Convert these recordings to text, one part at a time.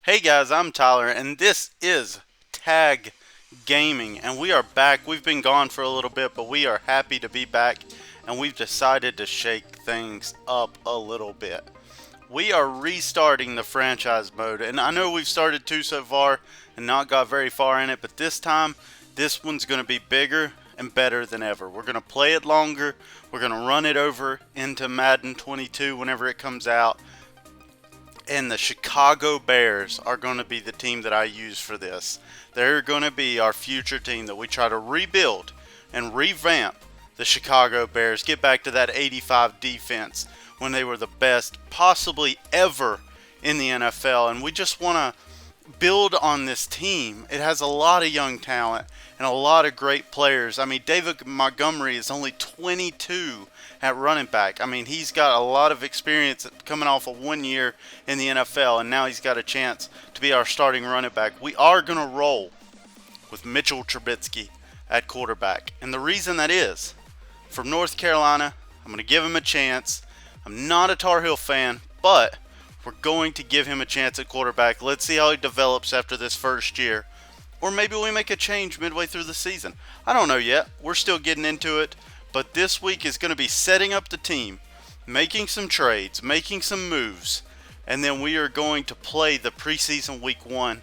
Hey guys, I'm Tyler, and this is T.A.G Gaming, and we are back. We've been gone for a little bit, but we are happy to be back, and we've decided to shake things up a little bit. We are restarting the franchise mode, and I know we've started two so far and not got very far in it, but this time, this one's going to be bigger and better than ever. We're going to play it longer. We're going to run it over into Madden 22 whenever it comes out. And the Chicago Bears are going to be the team that I use for this. They're going to be our future team that we try to rebuild and revamp the Chicago Bears. Get back to that 85 defense when they were the best possibly ever in the NFL. And we just want to build on this team. It has a lot of young talent and a lot of great players. I mean, David Montgomery is only 22 at running back. I mean, he's got a lot of experience coming off of 1 year in the NFL, and now he's got a chance to be our starting running back. We are going to roll with Mitchell Trubisky at quarterback. And the reason that is, from North Carolina, I'm going to give him a chance. I'm not a Tar Heel fan, but we're going to give him a chance at quarterback. Let's see how he develops after this first year. Or maybe we make a change midway through the season. I don't know yet. We're still getting into it. But this week is going to be setting up the team, making some trades, making some moves, and then we are going to play the preseason week 1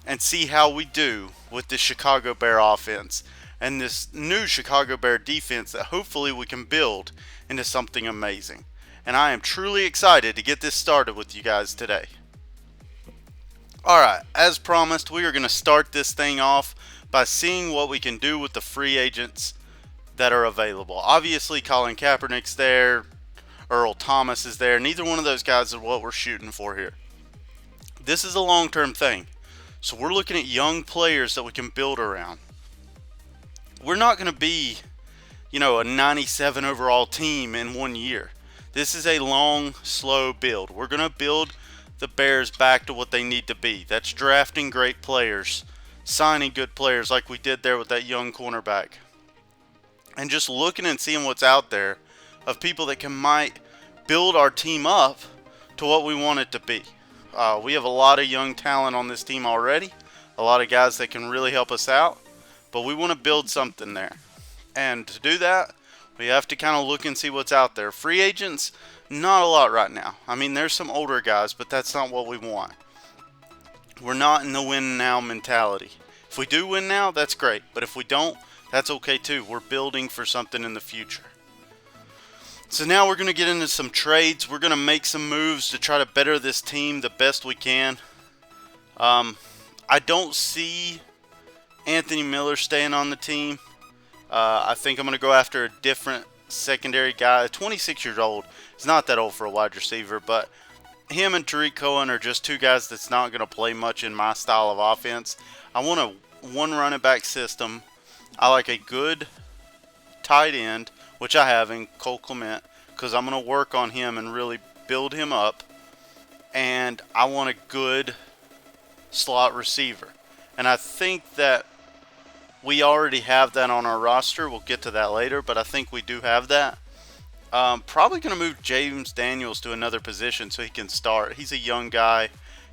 and see how we do with the Chicago Bear offense and this new Chicago Bear defense that hopefully we can build into something amazing. And I am truly excited to get this started with you guys today. Alright, as promised, we are going to start this thing off by seeing what we can do with the free agents that are available. Obviously, Colin Kaepernick's there. Earl Thomas is there. Neither one of those guys is what we're shooting for here. This is a long-term thing. So we're looking at young players that we can build around. We're not going to be, a 97 overall team in 1 year. This is a long, slow build. We're going to build the Bears back to what they need to be. That's drafting great players, signing good players like we did there with that young cornerback. And just looking and seeing what's out there of people that might build our team up to what we want it to be. We have a lot of young talent on this team already. A lot of guys that can really help us out. But we want to build something there. And to do that, we have to kind of look and see what's out there. Free agents, not a lot right now. I mean, there's some older guys, but that's not what we want. We're not in the win now mentality. If we do win now, that's great. But if we don't, that's okay too. We're building for something in the future. So now we're going to get into some trades. We're going to make some moves to try to better this team the best we can. I don't see Anthony Miller staying on the team. I think I'm going to go after a different secondary guy. 26 years old. He's not that old for a wide receiver, but him and Tariq Cohen are just two guys that's not going to play much in my style of offense. I want a one running back system. I like a good tight end, which I have in Cole Clement, because I'm going to work on him and really build him up. And I want a good slot receiver. And I think that we already have that on our roster. We'll get to that later, but I think we do have that. Probably going to move James Daniels to another position so he can start. He's a young guy.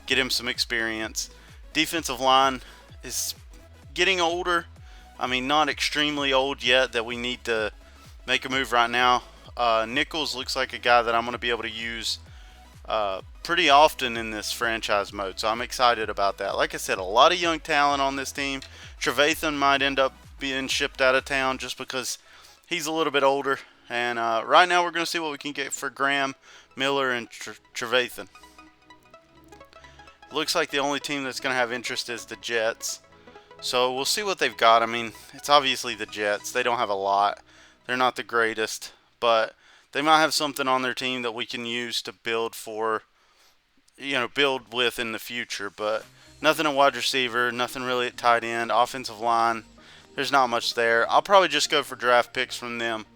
Get him some experience. Defensive line is getting older. I mean, not extremely old yet that we need to make a move right now. Nichols looks like a guy that I'm going to be able to use pretty often in this franchise mode. So I'm excited about that. Like I said, a lot of young talent on this team. Trevathan might end up being shipped out of town just because he's a little bit older. And right now we're going to see what we can get for Graham, Miller, and Trevathan. Looks like the only team that's going to have interest is the Jets. So we'll see what they've got. I mean, it's obviously the Jets. They don't have a lot. They're not the greatest. But they might have something on their team that we can use to build for, build with in the future. But nothing at wide receiver, nothing really at tight end, offensive line. There's not much there. I'll probably just go for draft picks from them.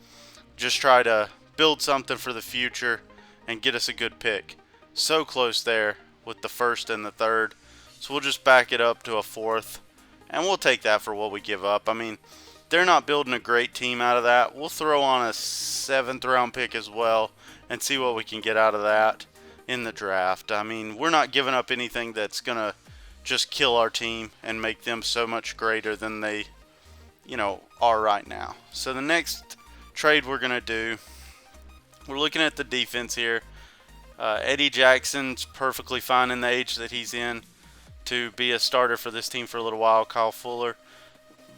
Just try to build something for the future and get us a good pick. So close there with the first and the third. So we'll just back it up to a fourth. And we'll take that for what we give up. I mean, they're not building a great team out of that, we'll throw on a 7th round pick as well and see what we can get out of that in the draft. I mean, we're not giving up anything that's going to just kill our team and make them so much greater than they, are right now. So the next trade we're going to do, we're looking at the defense here. Eddie Jackson's perfectly fine in the age that he's in to be a starter for this team for a little while. Kyle Fuller.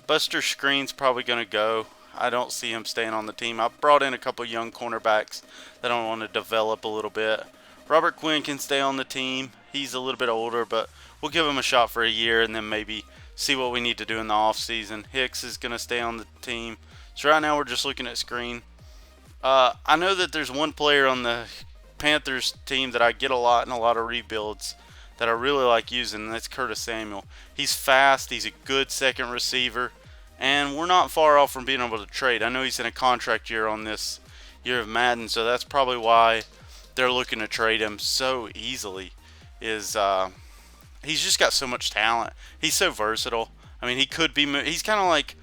Buster Skrine's probably going to go. I don't see him staying on the team. I've brought in a couple young cornerbacks that I want to develop a little bit. Robert Quinn can stay on the team. He's a little bit older, but we'll give him a shot for a year and then maybe see what we need to do in the offseason. Hicks is going to stay on the team. So right now we're just looking at Skrine. I know that there's one player on the Panthers team that I get a lot in a lot of rebuilds that I really like using, and that's Curtis Samuel. He's fast, he's a good second receiver, and we're not far off from being able to trade. I know he's in a contract year on this year of Madden, so that's probably why they're looking to trade him so easily. He's just got so much talent. He's so versatile. I mean, he's kind of like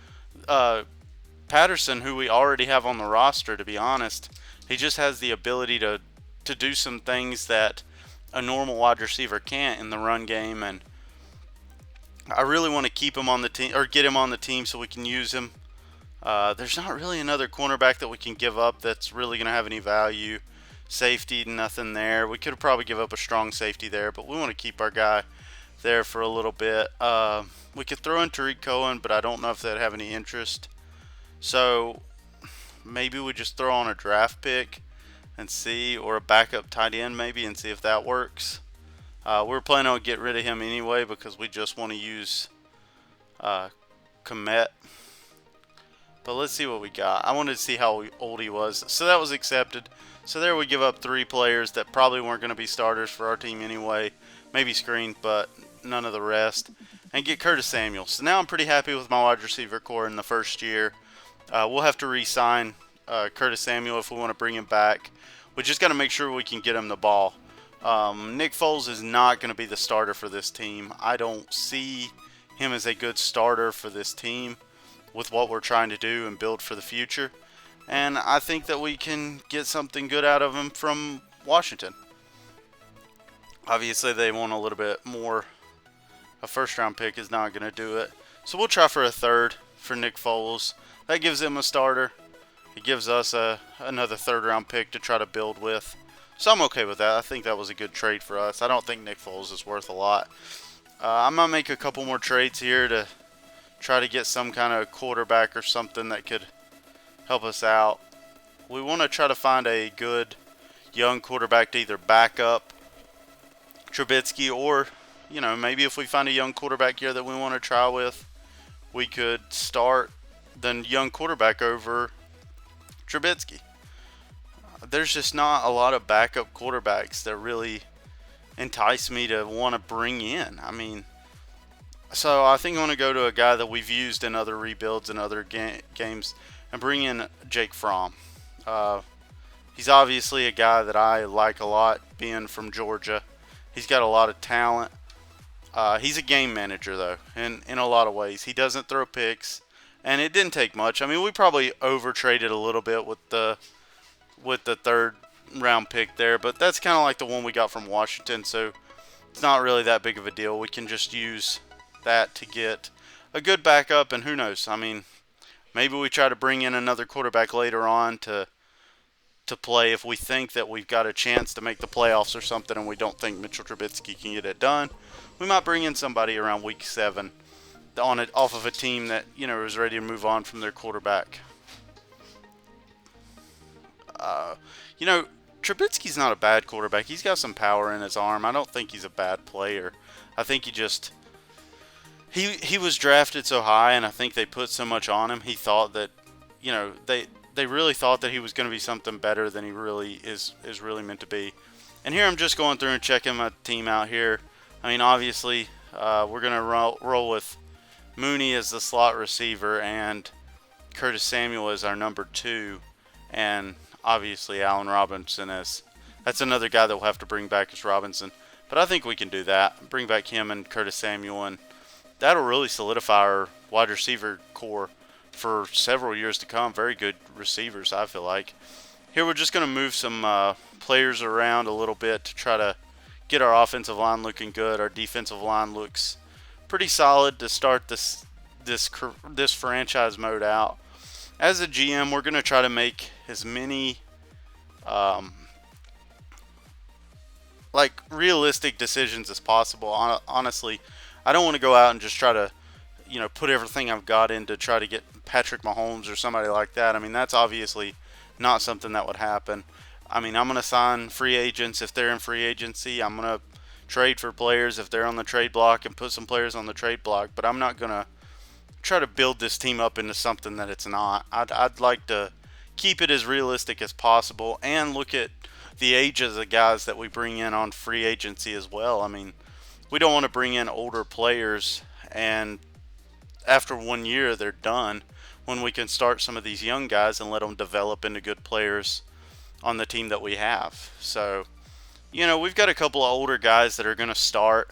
Patterson, who we already have on the roster, to be honest. He just has the ability to do some things that a normal wide receiver can't in the run game, and I really want to keep him on the team or get him on the team so we can use him. There's not really another cornerback that we can give up that's really going to have any value. Safety, nothing there. We could probably give up a strong safety there, but we want to keep our guy there for a little bit. We could throw in Tariq Cohen, but I don't know if they'd have any interest. So maybe we just throw on a draft pick and see, or a backup tight end maybe, and see if that works. We're planning on getting rid of him anyway because we just want to use Komet. But let's see what we got. I wanted to see how old he was. So that was accepted. So there we give up 3 players that probably weren't going to be starters for our team anyway. Maybe Skrine, but none of the rest. And get Curtis Samuel. So now I'm pretty happy with my wide receiver core in the first year. We'll have to re-sign Curtis Samuel if we want to bring him back. We just got to make sure we can get him the ball. Nick Foles is not going to be the starter for this team. I don't see him as a good starter for this team with what we're trying to do and build for the future. And I think that we can get something good out of him from Washington. Obviously, they want a little bit more. A first-round pick is not going to do it. So we'll try for a 3rd for Nick Foles. That gives him a starter. It gives us another 3rd-round pick to try to build with. So I'm okay with that. I think that was a good trade for us. I don't think Nick Foles is worth a lot. I'm going to make a couple more trades here to try to get some kind of quarterback or something that could help us out. We want to try to find a good young quarterback to either back up Trubisky or, maybe if we find a young quarterback here that we want to try with, we could start the young quarterback over Trubisky. There's just not a lot of backup quarterbacks that really entice me to want to bring in. So I think I'm going to go to a guy that we've used in other rebuilds and other games and bring in Jake Fromm. He's obviously a guy that I like a lot, being from Georgia. He's got a lot of talent. He's a game manager, though, in a lot of ways. He doesn't throw picks, and it didn't take much. We probably over-traded a little bit with the 3rd-round pick there, but that's kind of like the one we got from Washington, so it's not really that big of a deal. We can just use that to get a good backup, and who knows? Maybe we try to bring in another quarterback later on to play if we think that we've got a chance to make the playoffs or something and we don't think Mitchell Trubisky can get it done. We might bring in somebody around week 7 off of a team that, is ready to move on from their quarterback. Trubisky's not a bad quarterback. He's got some power in his arm. I don't think he's a bad player. I think he was drafted so high, and I think they put so much on him. He thought that, they really thought that he was going to be something better than he really is really meant to be. And here I'm just going through and checking my team out here. Obviously, we're going to roll with Mooney as the slot receiver and Curtis Samuel as our number 2, and obviously Allen Robinson that's another guy that we'll have to bring back as Robinson. But I think we can do that. Bring back him and Curtis Samuel, and that'll really solidify our wide receiver core for several years to come. Very good receivers, I feel like. Here we're just going to move some players around a little bit to try to get our offensive line looking good. Our defensive line looks pretty solid to start this franchise mode out. As a GM, we're going to try to make as many realistic decisions as possible. Honestly, I don't want to go out and just try to put everything I've got in to try to get Patrick Mahomes or somebody like that. I mean, that's obviously not something that would happen. I mean, I'm going to sign free agents if they're in free agency. I'm going to trade for players if they're on the trade block and put some players on the trade block. But I'm not going to try to build this team up into something that it's not. I'd like to keep it as realistic as possible and look at the age of the guys that we bring in on free agency as well. I mean, we don't want to bring in older players and after 1 year they're done, when we can start some of these young guys and let them develop into good players on the team that we have. So, we've got a couple of older guys that are going to start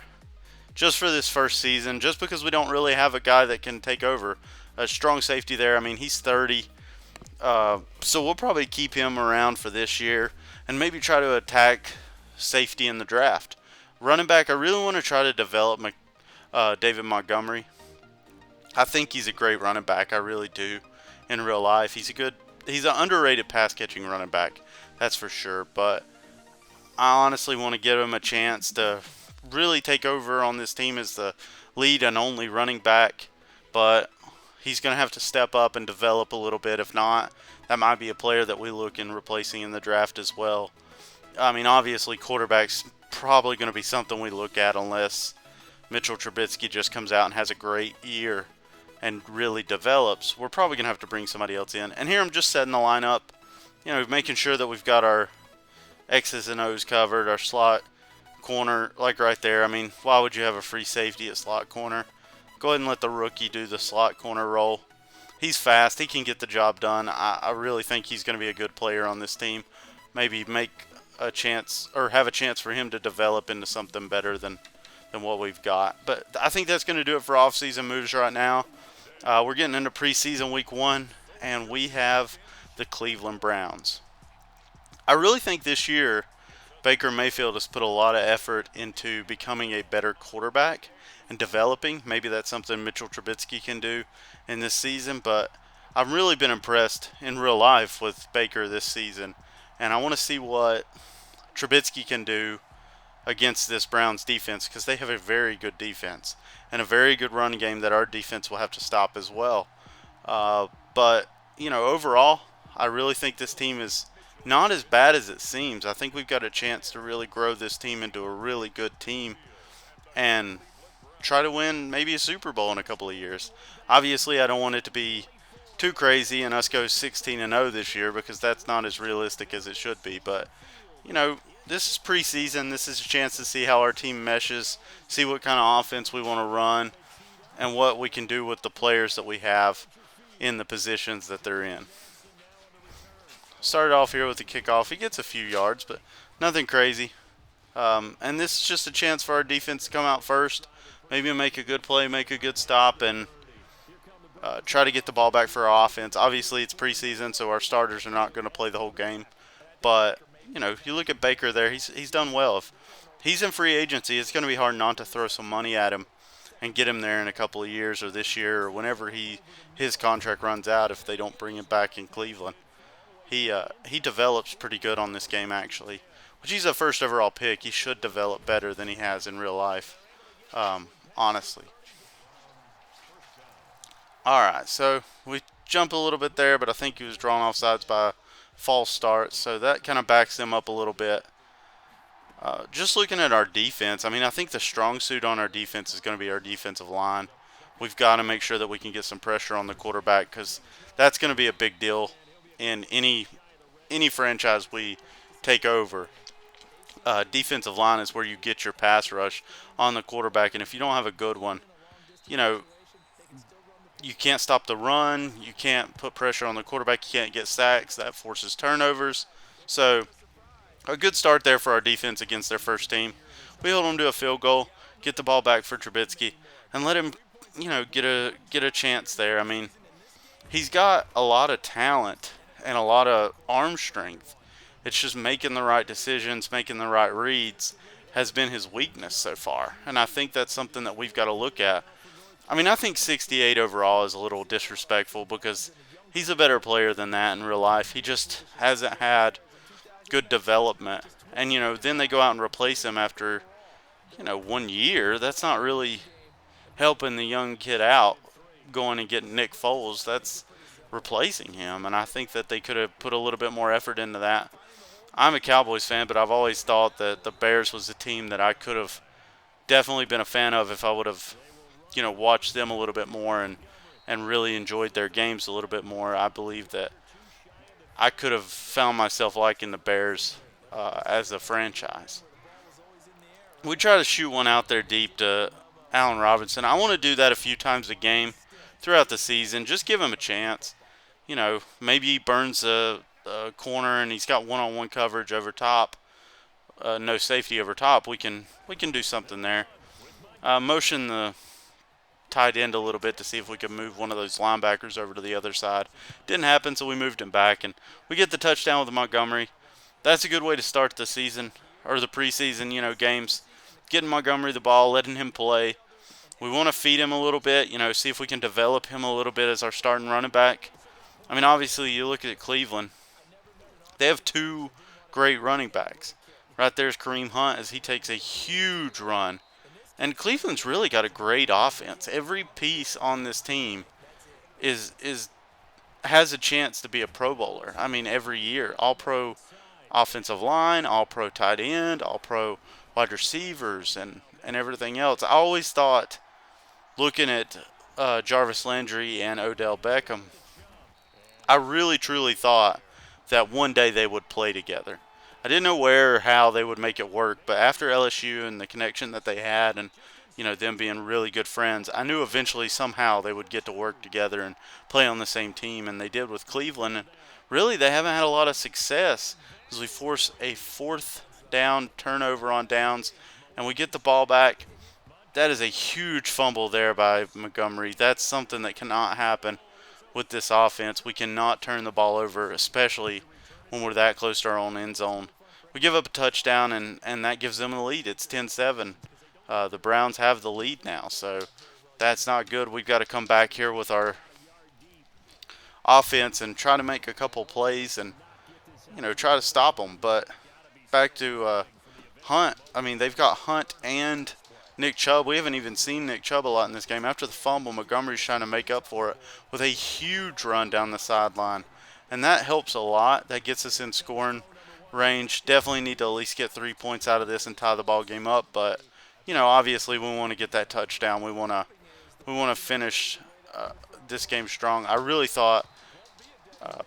just for this first season, just because we don't really have a guy that can take over. A strong safety there. I mean, he's 30, so we'll probably keep him around for this year and maybe try to attack safety in the draft. Running back, I really want to try to develop David Montgomery. I think he's a great running back. I really do. In real life, he's an underrated pass catching running back. That's for sure. But I honestly want to give him a chance to really take over on this team as the lead and only running back. But he's going to have to step up and develop a little bit. If not, that might be a player that we look in replacing in the draft as well. I mean, obviously, quarterback's probably going to be something we look at unless Mitchell Trubisky just comes out and has a great year and really develops. We're probably going to have to bring somebody else in. And here I'm just setting the lineup, making sure that we've got our X's and O's covered, our slot corner, like right there. I mean, why would you have a free safety at slot corner? Go ahead and let the rookie do the slot corner role. He's fast. He can get the job done. I really think he's going to be a good player on this team. Maybe make a chance or have a chance for him to develop into something better than what we've got. But I think that's going to do it for off-season moves right now. We're getting into preseason week 1, and we have the Cleveland Browns. I really think this year Baker Mayfield has put a lot of effort into becoming a better quarterback and developing. Maybe that's something Mitchell Trubisky can do in this season, but I've really been impressed in real life with Baker this season, and I want to see what Trubisky can do against this Browns defense, because they have a very good defense and a very good run game that our defense will have to stop as well. But overall, I really think this team is not as bad as it seems. I think we've got a chance to really grow this team into a really good team and try to win maybe a Super Bowl in a couple of years. Obviously, I don't want it to be too crazy and us go 16-0 this year, because that's not as realistic as it should be. But this is preseason. This is a chance to see how our team meshes, see what kind of offense we want to run, and what we can do with the players that we have in the positions that they're in. Started off here with the kickoff. He gets a few yards, but nothing crazy. And this is just a chance for our defense to come out first, maybe make a good play, make a good stop, and try to get the ball back for our offense. Obviously, it's preseason, so our starters are not going to play the whole game. But you look at Baker there, he's done well. If he's in free agency, it's going to be hard not to throw some money at him and get him there in a couple of years, or this year, or whenever his contract runs out, if they don't bring him back in Cleveland. He develops pretty good on this game, actually. Which, he's a first overall pick. He should develop better than he has in real life, honestly. Alright, so we jump a little bit there, but I think he was drawn off sides by a false start, so that kind of backs them up a little bit. Just looking at our defense, I mean, I think the strong suit on our defense is going to be our defensive line. We've got to make sure that we can get some pressure on the quarterback, because that's going to be a big deal in any franchise we take over. Defensive line is where you get your pass rush on the quarterback, and if you don't have a good one, you can't stop the run, you can't put pressure on the quarterback, you can't get sacks, that forces turnovers. So a good start there for our defense against their first team. We hold them to a field goal, get the ball back for Trubisky, and let him, get a chance there. I mean, He's got a lot of talent and a lot of arm strength. It's just making the right decisions, making the right reads has been his weakness so far. And I think that's something that we've got to look at. I mean, I think 68 overall is a little disrespectful because he's a better player than that in real life. He just hasn't had good development. And, then they go out and replace him after, 1 year. That's not really helping the young kid out going and getting Nick Foles. That's replacing him. And I think that they could have put a little bit more effort into that. I'm a Cowboys fan, but I've always thought that the Bears was a team that I could have definitely been a fan of if I would have, watched them a little bit more and really enjoyed their games a little bit more. I believe that I could have found myself liking the Bears as a franchise. We try to shoot one out there deep to Allen Robinson. I want to do that a few times a game throughout the season. Just give him a chance. Maybe he burns a corner and he's got one-on-one coverage over top, no safety over top. We can do something there. Motion the tight end a little bit to see if we could move one of those linebackers over to the other side. Didn't happen, so we moved him back, and we get the touchdown with Montgomery. That's a good way to start the season, or the preseason, games. Getting Montgomery the ball, letting him play. We want to feed him a little bit, see if we can develop him a little bit as our starting running back. I mean, obviously, you look at Cleveland. They have two great running backs. Right there's Kareem Hunt as he takes a huge run. And Cleveland's really got a great offense. Every piece on this team is has a chance to be a Pro Bowler. I mean, every year. All-Pro offensive line, All-Pro tight end, All-Pro wide receivers, and everything else. I always thought, looking at Jarvis Landry and Odell Beckham, I really, truly thought that one day they would play together. I didn't know where or how they would make it work, but after LSU and the connection that they had and, them being really good friends, I knew eventually somehow they would get to work together and play on the same team, and they did with Cleveland. And really, they haven't had a lot of success as we force a fourth down turnover on downs, and we get the ball back. That is a huge fumble there by Montgomery. That's something that cannot happen with this offense. We cannot turn the ball over, especially when we're that close to our own end zone. We give up a touchdown, and that gives them the lead. It's 10-7. The Browns have the lead now, so that's not good. We've got to come back here with our offense and try to make a couple plays and, try to stop them. But back to Hunt. I mean, they've got Hunt and Nick Chubb. We haven't even seen Nick Chubb a lot in this game. After the fumble, Montgomery's trying to make up for it with a huge run down the sideline. And that helps a lot. That gets us in scoring range. Definitely need to at least get 3 points out of this and tie the ball game up. But, obviously we want to get that touchdown. We want to finish this game strong. I really thought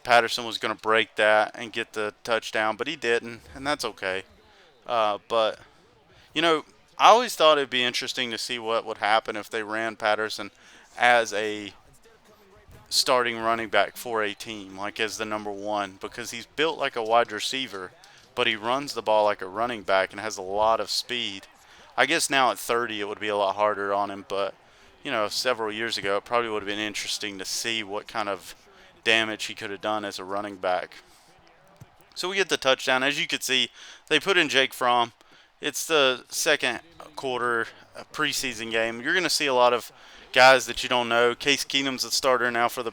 Patterson was going to break that and get the touchdown, but he didn't, and that's okay. But, I always thought it'd be interesting to see what would happen if they ran Patterson as a starting running back for a team, like as the number one, because he's built like a wide receiver, but he runs the ball like a running back and has a lot of speed. I guess now at 30 it would be a lot harder on him, but, several years ago it probably would have been interesting to see what kind of damage he could have done as a running back. So we get the touchdown. As you can see, they put in Jake Fromm. It's the second quarter preseason game. You're going to see a lot of guys that you don't know. Case Keenum's the starter now for the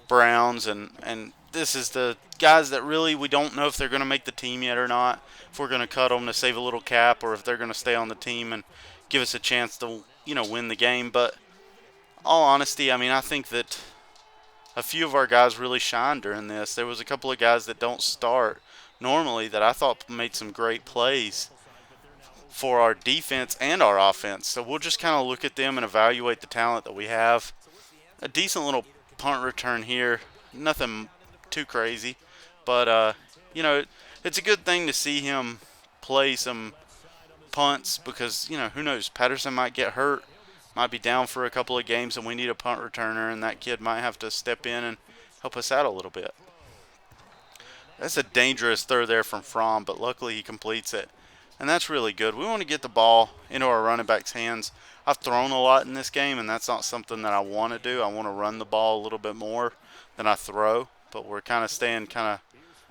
Browns, and this is the guys that really we don't know if they're going to make the team yet or not, if we're going to cut them to save a little cap or if they're going to stay on the team and give us a chance to, win the game. But all honesty, I mean, I think that a few of our guys really shined during this. There was a couple of guys that don't start normally that I thought made some great plays for our defense and our offense. So we'll just kind of look at them and evaluate the talent that we have. A decent little punt return here. Nothing too crazy. But, it's a good thing to see him play some punts because, who knows? Patterson might get hurt, might be down for a couple of games, and we need a punt returner, and that kid might have to step in and help us out a little bit. That's a dangerous throw there from Fromm, but luckily he completes it. And that's really good. We want to get the ball into our running back's hands. I've thrown a lot in this game, and that's not something that I want to do. I want to run the ball a little bit more. than I throw. But we're kind of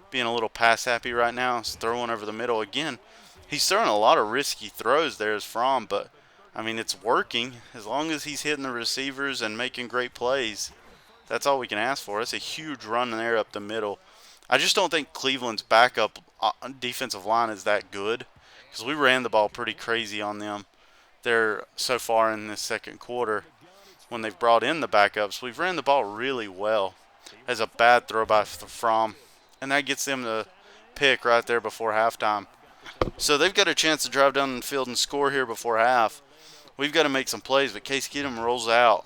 being a little pass happy right now. He's throwing over the middle again. He's throwing a lot of risky throws there as Fromm, but I mean it's working. As long as he's hitting the receivers and making great plays, that's all we can ask for. It's a huge run there up the middle. I just don't think Cleveland's backup defensive line is that good because we ran the ball pretty crazy on them there so far in this second quarter. When they've brought in the backups, we've ran the ball really well. As a bad throw by Fromm, and that gets them the pick right there before halftime. So they've got a chance to drive down the field and score here before half. We've got to make some plays, but Case Keenum rolls out.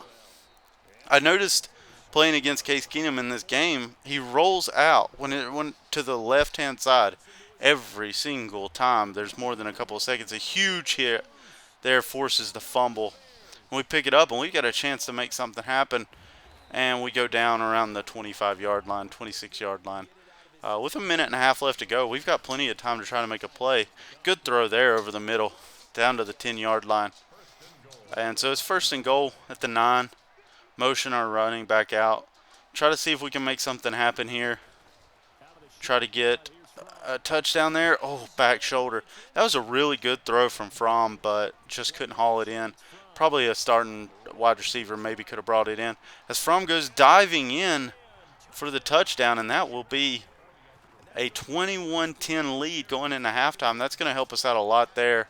I noticed playing against Case Keenum in this game, he rolls out when it went to the left-hand side every single time. There's more than a couple of seconds. A huge hit there forces the fumble. And we pick it up, and we've got a chance to make something happen. And we go down around the 25-yard line, 26-yard line. With a minute and a half left to go, we've got plenty of time to try to make a play. Good throw there over the middle, down to the 10-yard line. And so it's first and goal at the 9. Motion our running back out. Try to see if we can make something happen here. Try to get a touchdown there. Oh, back shoulder. That was a really good throw from Fromm, but just couldn't haul it in. Probably a starting wide receiver maybe could have brought it in. As Fromm goes diving in for the touchdown, and that will be a 21-10 lead going into halftime. That's going to help us out a lot there.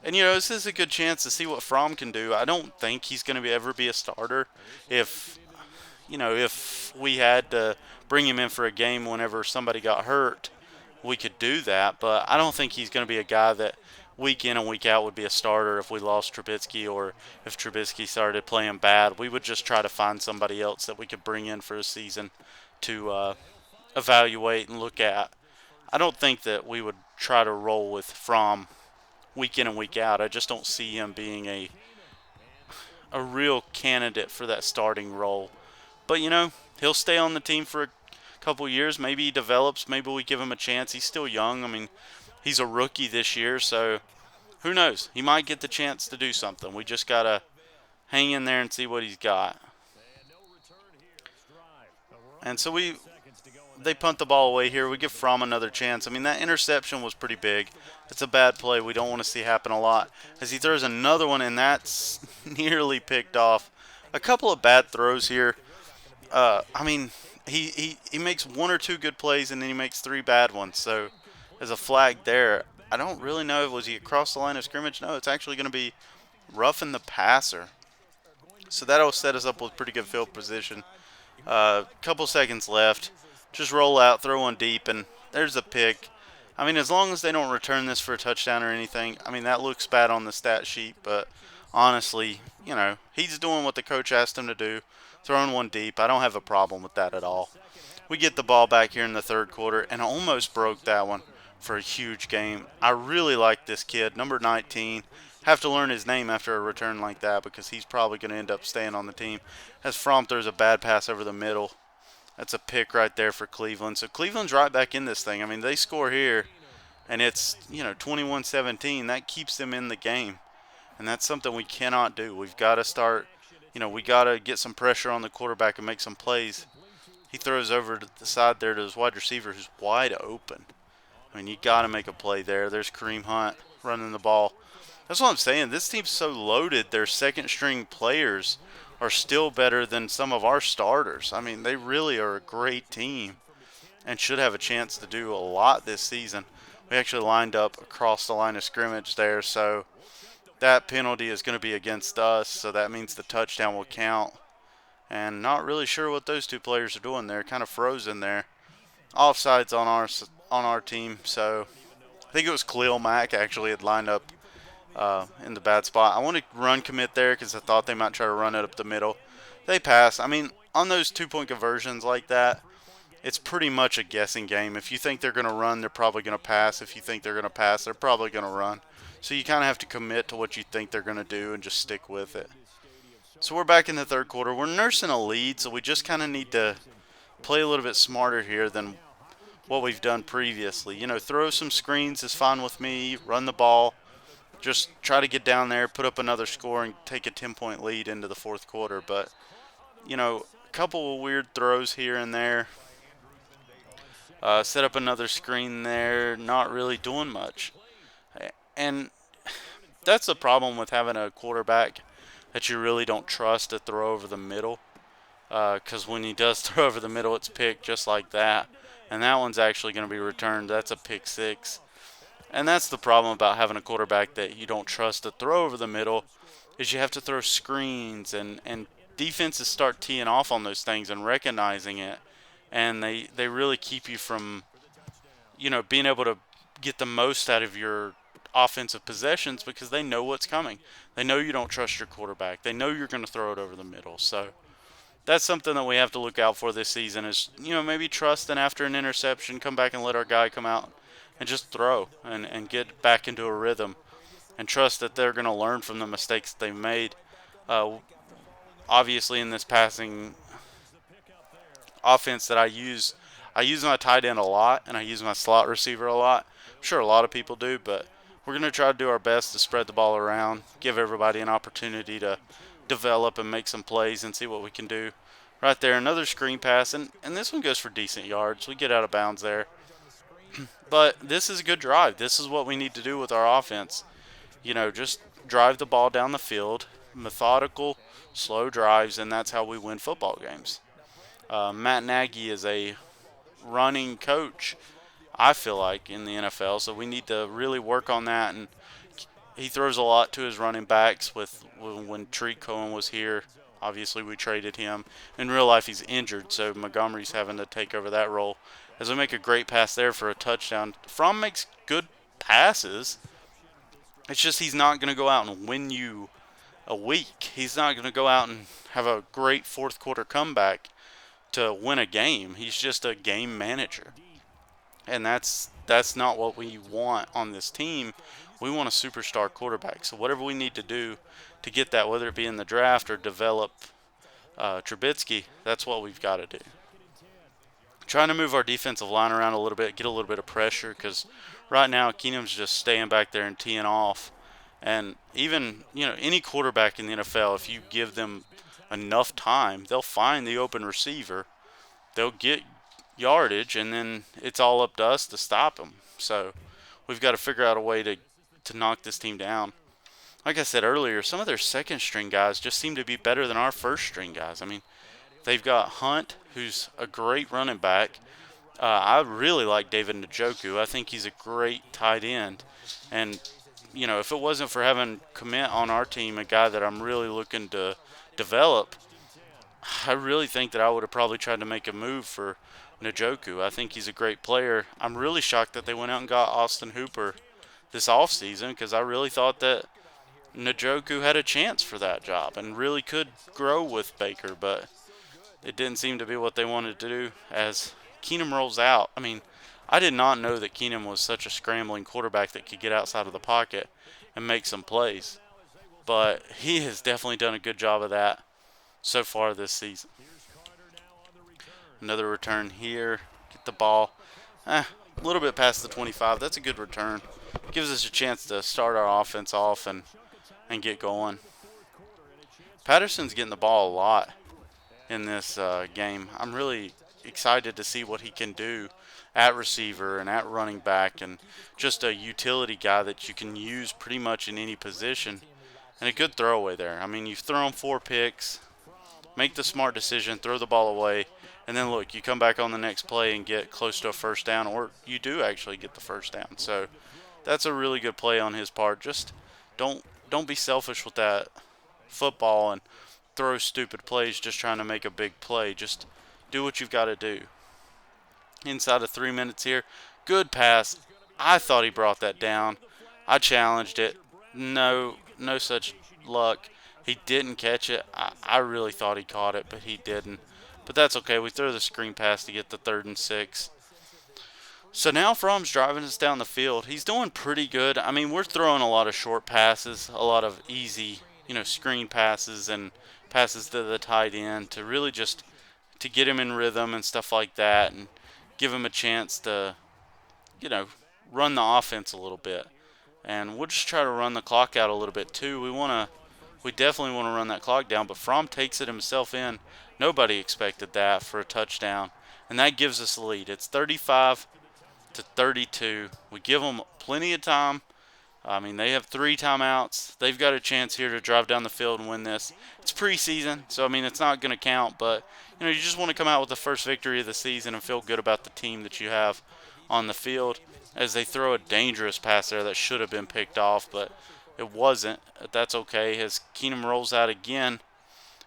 And, you know, this is a good chance to see what Fromm can do. I don't think he's going to ever be a starter. If we had to bring him in for a game whenever somebody got hurt, we could do that. But I don't think he's going to be a guy that week in and week out would be a starter if we lost Trubisky, or if Trubisky started playing bad. We would just try to find somebody else that we could bring in for a season to evaluate and look at. I don't think that we would try to roll with Fromm week in and week out. I just don't see him being a real candidate for that starting role. But, you know, he'll stay on the team for a couple years. Maybe he develops. Maybe we give him a chance. He's still young. I mean, he's a rookie this year, so who knows? He might get the chance to do something. We just got to hang in there and see what he's got. And so they punt the ball away here. We give Fromm another chance. I mean, that interception was pretty big. It's a bad play we don't want to see happen a lot. As he throws another one, and that's nearly picked off. A couple of bad throws here. I mean, he makes one or two good plays, and then he makes 3 bad ones. So there's a flag there. I don't really know. Was he across the line of scrimmage? No, it's actually going to be roughing the passer. So that'll set us up with pretty good field position. Couple seconds left. Just roll out, throw one deep, and there's a pick. I mean, as long as they don't return this for a touchdown or anything, I mean, that looks bad on the stat sheet, but honestly, you know, he's doing what the coach asked him to do, throwing one deep. I don't have a problem with that at all. We get the ball back here in the third quarter and almost broke that one for a huge game. I really like this kid, number 19. Have to learn his name after a return like that because he's probably going to end up staying on the team. As Fromm throws a bad pass over the middle. That's a pick right there for Cleveland. So Cleveland's right back in this thing. I mean, they score here, and it's, 21-17. That keeps them in the game, and that's something we cannot do. We've got to start, we got to get some pressure on the quarterback and make some plays. He throws over to the side there to his wide receiver who's wide open. I mean, you got to make a play there. There's Kareem Hunt running the ball. That's what I'm saying. This team's so loaded, their second-string players are still better than some of our starters. I mean, they really are a great team and should have a chance to do a lot this season. We actually lined up across the line of scrimmage there, so that penalty is going to be against us, so that means the touchdown will count. And not really sure what those two players are doing there. Kind of frozen there. Offsides on our team, so I think it was Khalil Mack actually had lined up in the bad spot. I want to run commit there because I thought they might try to run it up the middle. They pass. I mean, on those 2-point conversions like that, it's pretty much a guessing game. If you think they're going to run, they're probably going to pass. If you think they're going to pass, they're probably going to run. So you kind of have to commit to what you think they're going to do and just stick with it. So we're back in the third quarter. We're nursing a lead, so we just kind of need to play a little bit smarter here than what we've done previously. Throw some screens is fine with me. Run the ball. Just try to get down there, put up another score, and take a 10-point lead into the fourth quarter. But, a couple of weird throws here and there. Set up another screen there, not really doing much. And that's the problem with having a quarterback that you really don't trust to throw over the middle. Because when he does throw over the middle, it's picked just like that. And that one's actually going to be returned. That's a pick six. And that's the problem about having a quarterback that you don't trust to throw over the middle, is you have to throw screens, and defenses start teeing off on those things and recognizing it. And they really keep you from, being able to get the most out of your offensive possessions because they know what's coming. They know you don't trust your quarterback. They know you're going to throw it over the middle. So that's something that we have to look out for this season is, maybe trust, and after an interception, come back and let our guy come out and just throw and get back into a rhythm, and trust that they're going to learn from the mistakes they've made. Obviously, in this passing offense that I use my tight end a lot, and I use my slot receiver a lot. I'm sure a lot of people do, but we're going to try to do our best to spread the ball around, give everybody an opportunity to develop and make some plays and see what we can do. Right there, another screen pass, and this one goes for decent yards. We get out of bounds there. But this is a good drive. This is what we need to do with our offense. Just drive the ball down the field, methodical, slow drives, and that's how we win football games. Matt Nagy is a running coach, I feel like, in the NFL, so we need to really work on that. And he throws a lot to his running backs. When Tariq Cohen was here, obviously we traded him. In real life, he's injured, so Montgomery's having to take over that role. As we make a great pass there for a touchdown. Fromm makes good passes. It's just he's not going to go out and win you a week. He's not going to go out and have a great fourth quarter comeback to win a game. He's just a game manager. And that's not what we want on this team. We want a superstar quarterback. So whatever we need to do to get that, whether it be in the draft or develop Trubisky, that's what we've got to do. Trying to move our defensive line around a little bit, get a little bit of pressure, because right now Keenum's just staying back there and teeing off. And even, any quarterback in the NFL, if you give them enough time, they'll find the open receiver, they'll get yardage, and then it's all up to us to stop them. So we've got to figure out a way to knock this team down. Like I said earlier, some of their second string guys just seem to be better than our first string guys. I mean, they've got Hunt, who's a great running back. I really like David Njoku. I think he's a great tight end. And, if it wasn't for having Commit on our team, a guy that I'm really looking to develop, I really think that I would have probably tried to make a move for Njoku. I think he's a great player. I'm really shocked that they went out and got Austin Hooper this offseason, because I really thought that Njoku had a chance for that job and really could grow with Baker, but it didn't seem to be what they wanted to do. As Keenum rolls out, I mean, I did not know that Keenum was such a scrambling quarterback that could get outside of the pocket and make some plays. But he has definitely done a good job of that so far this season. Another return here. Get the ball a little bit past the 25. That's a good return. Gives us a chance to start our offense off and get going. Patterson's getting the ball a lot in this game. I'm really excited to see what he can do at receiver and at running back, and just a utility guy that you can use pretty much in any position, and a good throwaway there. I mean, you've thrown 4 picks, make the smart decision, throw the ball away, and then look, you come back on the next play and get close to a first down, or you do actually get the first down. So that's a really good play on his part. Just don't be selfish with that football and throw stupid plays just trying to make a big play. Just do what you've got to do. Inside of 3 minutes here. Good pass. I thought he brought that down. I challenged it. No such luck. He didn't catch it. I really thought he caught it, but he didn't. But that's okay. We throw the screen pass to get the 3rd and 6. So now Fromm's driving us down the field. He's doing pretty good. I mean, we're throwing a lot of short passes, a lot of easy, screen passes and passes to the tight end to really just to get him in rhythm and stuff like that, and give him a chance to, run the offense a little bit. And we'll just try to run the clock out a little bit too. We definitely want to run that clock down, but Fromm takes it himself in. Nobody expected that for a touchdown, and that gives us the lead. It's 35-32. We give them plenty of time. I mean, they have 3 timeouts. They've got a chance here to drive down the field and win this. It's preseason, so I mean, it's not going to count, but you just want to come out with the first victory of the season and feel good about the team that you have on the field as they throw a dangerous pass there that should have been picked off, but it wasn't. That's okay as Keenum rolls out again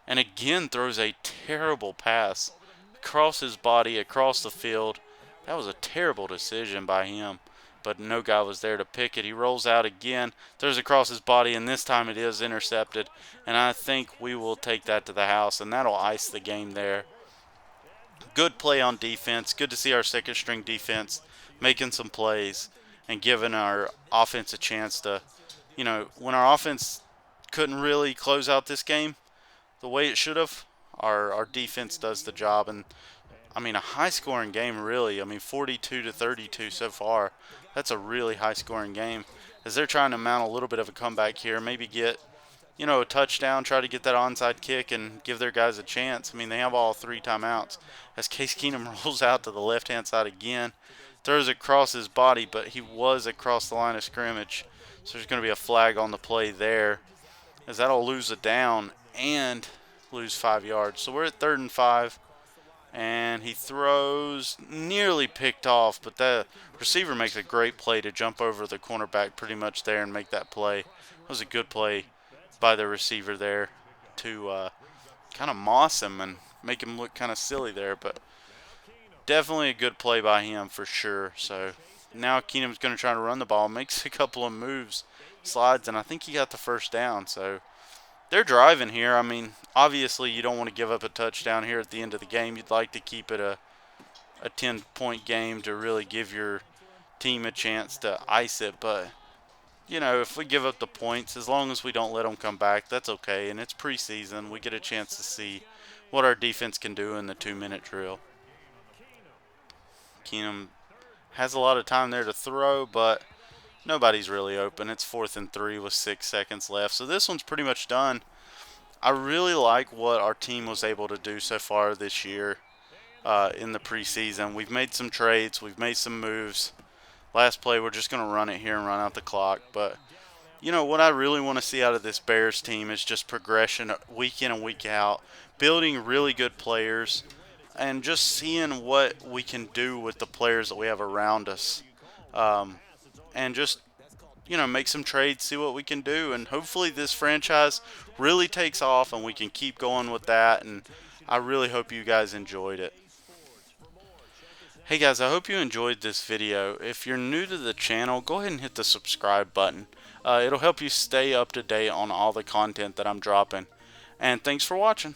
and again throws a terrible pass across his body, across the field. That was a terrible decision by him, but no guy was there to pick it. He rolls out again, throws across his body, and this time it is intercepted. And I think we will take that to the house, and that'll ice the game there. Good play on defense. Good to see our second string defense making some plays and giving our offense a chance to, when our offense couldn't really close out this game the way it should have, our defense does the job. And I mean, a high-scoring game, really. I mean, 42-32 so far. That's a really high-scoring game. As they're trying to mount a little bit of a comeback here, maybe get, a touchdown, try to get that onside kick and give their guys a chance. I mean, they have all 3 timeouts. As Case Keenum rolls out to the left-hand side again, throws across his body, but he was across the line of scrimmage. So there's going to be a flag on the play there, as that'll lose a down and lose 5 yards. So we're at 3rd and 5. And he throws, nearly picked off, but the receiver makes a great play to jump over the cornerback pretty much there and make that play. It was a good play by the receiver there to kind of moss him and make him look kind of silly there, but definitely a good play by him for sure. So now Keenum's going to try to run the ball, makes a couple of moves, slides, and I think he got the first down. So they're driving here. I mean, obviously you don't want to give up a touchdown here at the end of the game. You'd like to keep it a 10-point game to really give your team a chance to ice it. But, if we give up the points, as long as we don't let them come back, that's okay. And it's preseason. We get a chance to see what our defense can do in the 2-minute drill. Keenum has a lot of time there to throw, but nobody's really open. It's 4th and 3 with 6 seconds left. So this one's pretty much done. I really like what our team was able to do so far this year in the preseason. We've made some trades. We've made some moves. Last play, we're just going to run it here and run out the clock. But, what I really want to see out of this Bears team is just progression week in and week out, building really good players, and just seeing what we can do with the players that we have around us. And just, make some trades, see what we can do. And hopefully this franchise really takes off and we can keep going with that. And I really hope you guys enjoyed it. Hey guys, I hope you enjoyed this video. If you're new to the channel, go ahead and hit the subscribe button. It'll help you stay up to date on all the content that I'm dropping. And thanks for watching.